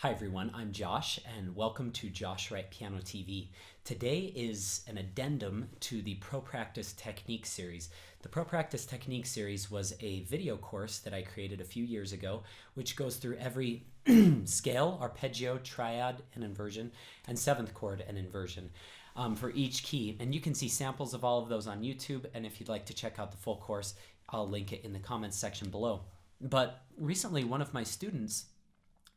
Hi everyone, I'm Josh and welcome to Josh Wright Piano TV. Today is an addendum to the Pro Practice Technique series. The Pro Practice Technique series was a video course that I created a few years ago, which goes through every scale, arpeggio, triad, and inversion, and seventh chord and inversion for each key. And you can see samples of all of those on YouTube, and if you'd like to check out the full course, I'll link it in the comments section below. But recently, one of my students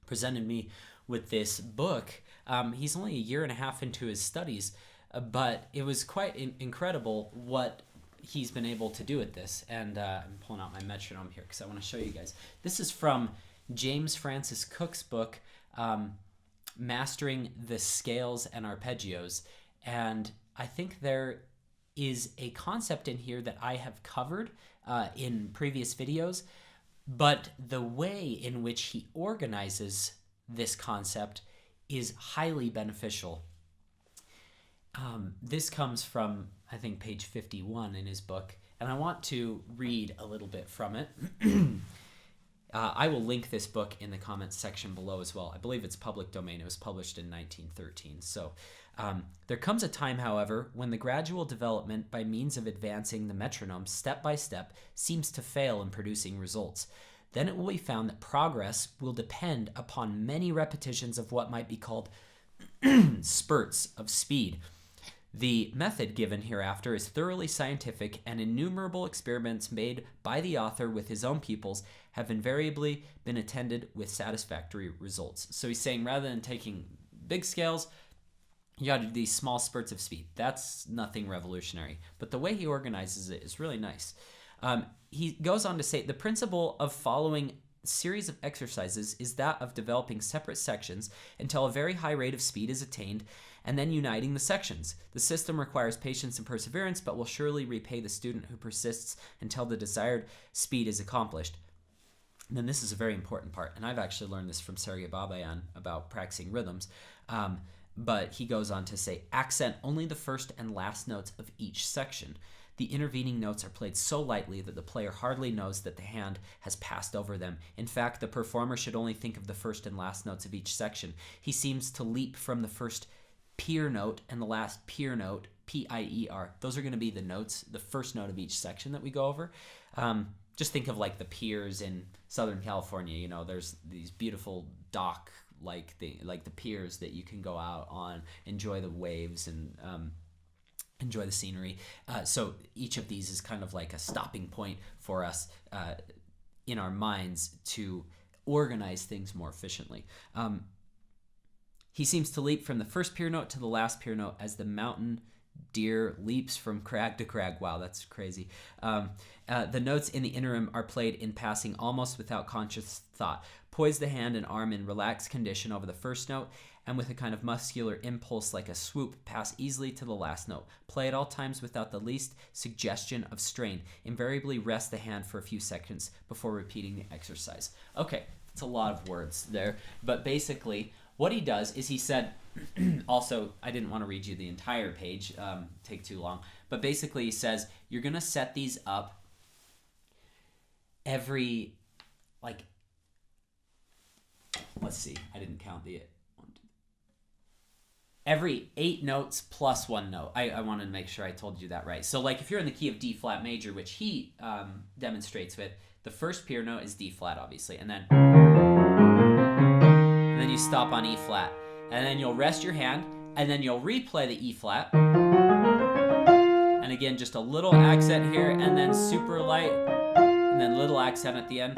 presented me with this book. He's only a year and a half into his studies, but it was quite incredible what he's been able to do with this. And I'm pulling out my metronome here because I want to show you guys. This is from James Francis Cook's book, Mastering the Scales and Arpeggios. And I think there is a concept in here that I have covered in previous videos, but the way in which he organizes this concept is highly beneficial. This comes from, I think, page 51 in his book, and I want to read a little bit from it. I will link this book in the comments section below as well. I believe it's public domain. It was published in 1913. So there comes a time, however, when the gradual development by means of advancing the metronome step by step seems to fail in producing results. Then it will be found that progress will depend upon many repetitions of what might be called spurts of speed. The method given hereafter is thoroughly scientific, and innumerable experiments made by the author with his own pupils have invariably been attended with satisfactory results. So he's saying rather than taking big scales, you got to do these small spurts of speed. That's nothing revolutionary, but the way he organizes it is really nice. He goes on to say, the principle of following a series of exercises is that of developing separate sections until a very high rate of speed is attained, and then uniting the sections. The system requires patience and perseverance, but will surely repay the student who persists until the desired speed is accomplished. And then this is a very important part, and I've actually learned this from Sergei Babayan about practicing rhythms. But he goes on to say, accent only the first and last notes of each section. The intervening notes are played so lightly that the player hardly knows that the hand has passed over them. In fact, the performer should only think of the first and last notes of each section. He seems to leap from the first Pier note and the last Pier note, P-I-E-R. Those are going to be the notes, the first note of each section that we go over. Just think of like the piers in Southern California. You know, there's these beautiful dock like the piers that you can go out on, enjoy the waves and enjoy the scenery. So each of these is kind of like a stopping point for us in our minds to organize things more efficiently. He seems to leap from the first Pier note to the last Pier note as the mountain deer leaps from crag to crag. Wow, that's crazy. The notes in the interim are played in passing almost without conscious thought. Poise the hand and arm in relaxed condition over the first note, and with a kind of muscular impulse like a swoop, pass easily to the last note. Play at all times without the least suggestion of strain. Invariably rest the hand for a few seconds before repeating the exercise. Okay, it's a lot of words there, but basically what he does is he said, also, I didn't want to read you the entire page, take too long, but basically he says, you're going to set these up every, like, let's see, I didn't count every 8 notes plus 1 note. I wanted to make sure I told you that right. So like if you're in the key of D flat major, which he demonstrates with, the first Pier note is D flat, obviously, and then you stop on E flat, and then you'll rest your hand, and then you'll replay the E flat, and again just a little accent here, and then super light, and then little accent at the end.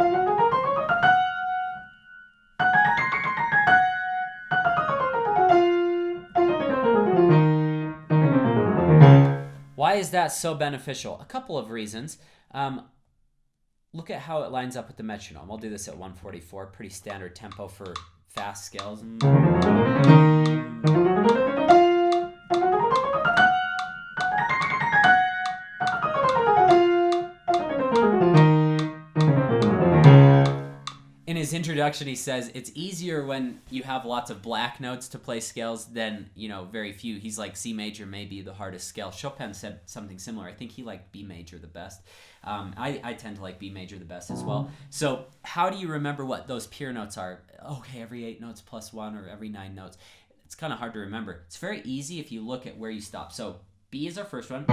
Why is that so beneficial? A couple of reasons. Look at how it lines up with the metronome. I'll do this at 144, pretty standard tempo for fast scales. In his introduction, he says it's easier when you have lots of black notes to play scales than, very few. He's like C major may be the hardest scale. Chopin said something similar. I think he liked B major the best. I tend to like B major the best as well. So how do you remember what those Pier notes are? Okay, every 8 notes plus 1 or every 9 notes. It's kind of hard to remember. It's very easy if you look at where you stop. So B is our first one.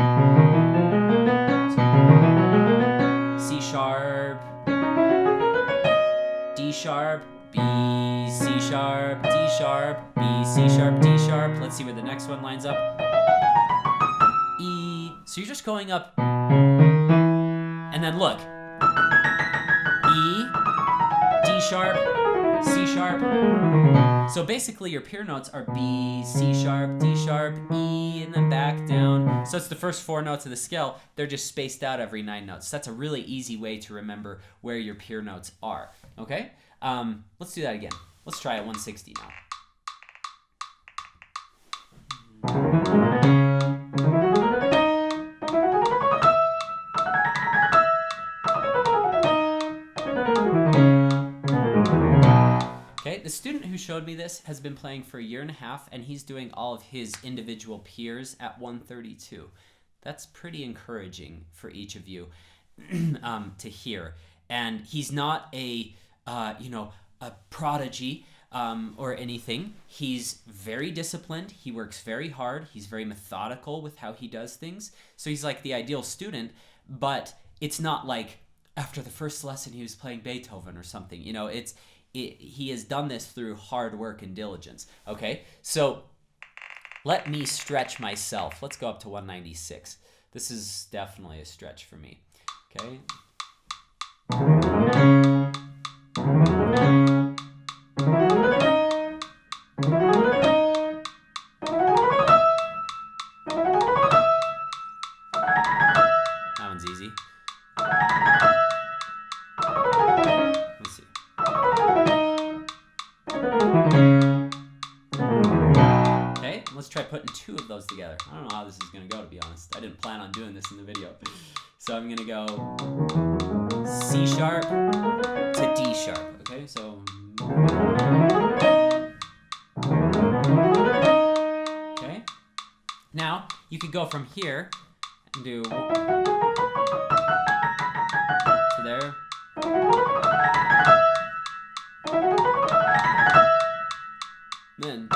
C sharp, D sharp, B, C sharp, D sharp, B, C sharp, D sharp. Let's see where the next one lines up. E. So you're just going up. And then look. E, D sharp, C sharp. So basically your Pier notes are B, C sharp, D sharp, E, and then back down. So it's the first 4 notes of the scale. They're just spaced out every 9 notes. That's a really easy way to remember where your Pier notes are. Okay? Let's do that again. Let's try at 160 now. Okay, the student who showed me this has been playing for a year and a half, and he's doing all of his individual Piers at 132. That's pretty encouraging for each of you to hear. And he's not a prodigy or anything. He's very disciplined. He works very hard. He's very methodical with how he does things. So he's like the ideal student, but it's not like after the first lesson he was playing Beethoven or something. He has done this through hard work and diligence. Okay, so let me stretch myself. Let's go up to 196. This is definitely a stretch for me. Okay. That one's easy. Let's see. Okay, let's try putting 2 of those together. I don't know how this is going to go, to be honest. I didn't plan on doing this in the video. So I'm going to go C sharp to D sharp. Okay, so... Okay. Now, you could go from here and do... to there. Then...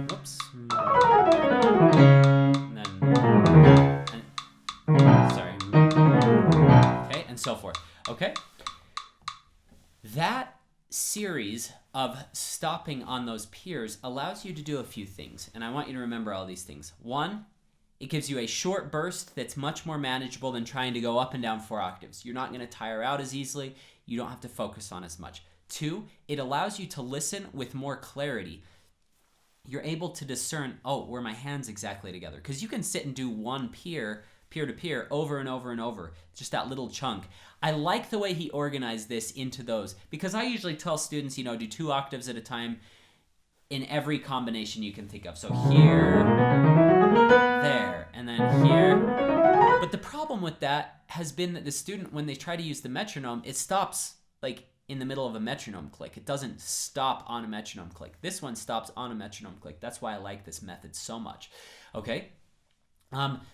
Whoops. And then... sorry. Okay, and so forth. Okay? That series of stopping on those Piers allows you to do a few things, and I want you to remember all these things. 1, it gives you a short burst that's much more manageable than trying to go up and down 4 octaves. You're not going to tire out as easily. You don't have to focus on as much. 2, it allows you to listen with more clarity. You're able to discern, where my hands exactly together. Because you can sit and do one Pier to Pier, over and over and over. Just that little chunk. I like the way he organized this into those, because I usually tell students, do 2 octaves at a time in every combination you can think of. So here, there, and then here. But the problem with that has been that the student, when they try to use the metronome, it stops like in the middle of a metronome click. It doesn't stop on a metronome click. This one stops on a metronome click. That's why I like this method so much. Okay?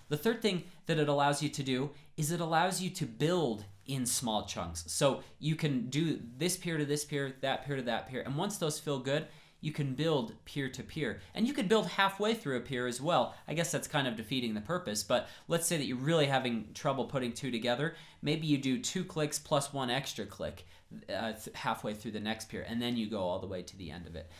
The third thing that it allows you to do is it allows you to build in small chunks. So you can do this Pier to this Pier, that Pier to that Pier, and once those feel good, you can build Pier to Pier. And you can build halfway through a Pier as well. I guess that's kind of defeating the purpose, but let's say that you're really having trouble putting 2 together. Maybe you do 2 clicks plus 1 extra click halfway through the next Pier, and then you go all the way to the end of it.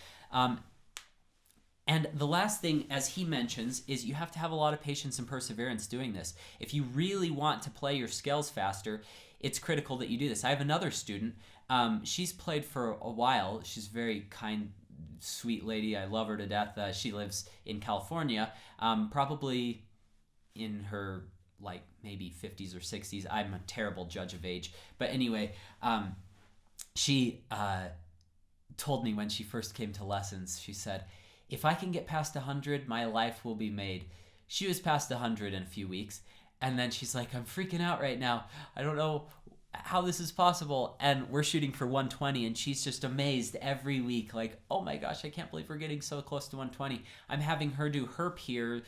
And the last thing, as he mentions, is you have to have a lot of patience and perseverance doing this. If you really want to play your scales faster, it's critical that you do this. I have another student. She's played for a while. She's a very kind, sweet lady. I love her to death. She lives in California, probably in her maybe 50s or 60s. I'm a terrible judge of age. But anyway, she told me when she first came to lessons, she said, if I can get past 100, my life will be made. She was past 100 in a few weeks, And then she's like, I'm freaking out right now. I don't know how this is possible. And we're shooting for 120, and she's just amazed every week. Like, oh my gosh, I can't believe we're getting so close to 120. I'm having her do her Pier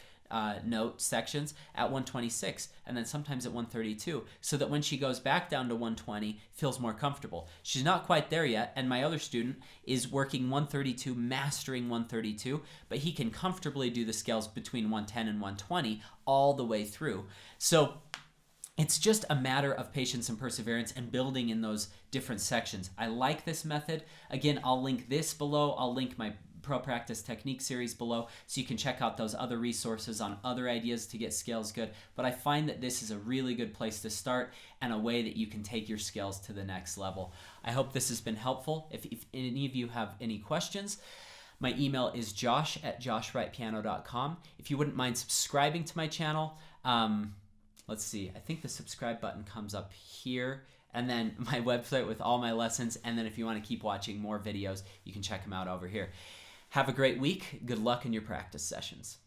note sections at 126 and then sometimes at 132, so that when she goes back down to 120, feels more comfortable. She's not quite there yet, and my other student is working 132, mastering 132, but he can comfortably do the scales between 110 and 120 all the way through. So it's just a matter of patience and perseverance and building in those different sections. I like this method. Again, I'll link this below. I'll link my Pro Practice Technique series below, so you can check out those other resources on other ideas to get scales good. But I find that this is a really good place to start and a way that you can take your scales to the next level. I hope this has been helpful. If any of you have any questions, my email is josh@joshwrightpiano.com. If you wouldn't mind subscribing to my channel, let's see, I think the subscribe button comes up here, and then my website with all my lessons, and then if you want to keep watching more videos, you can check them out over here. Have a great week. Good luck in your practice sessions.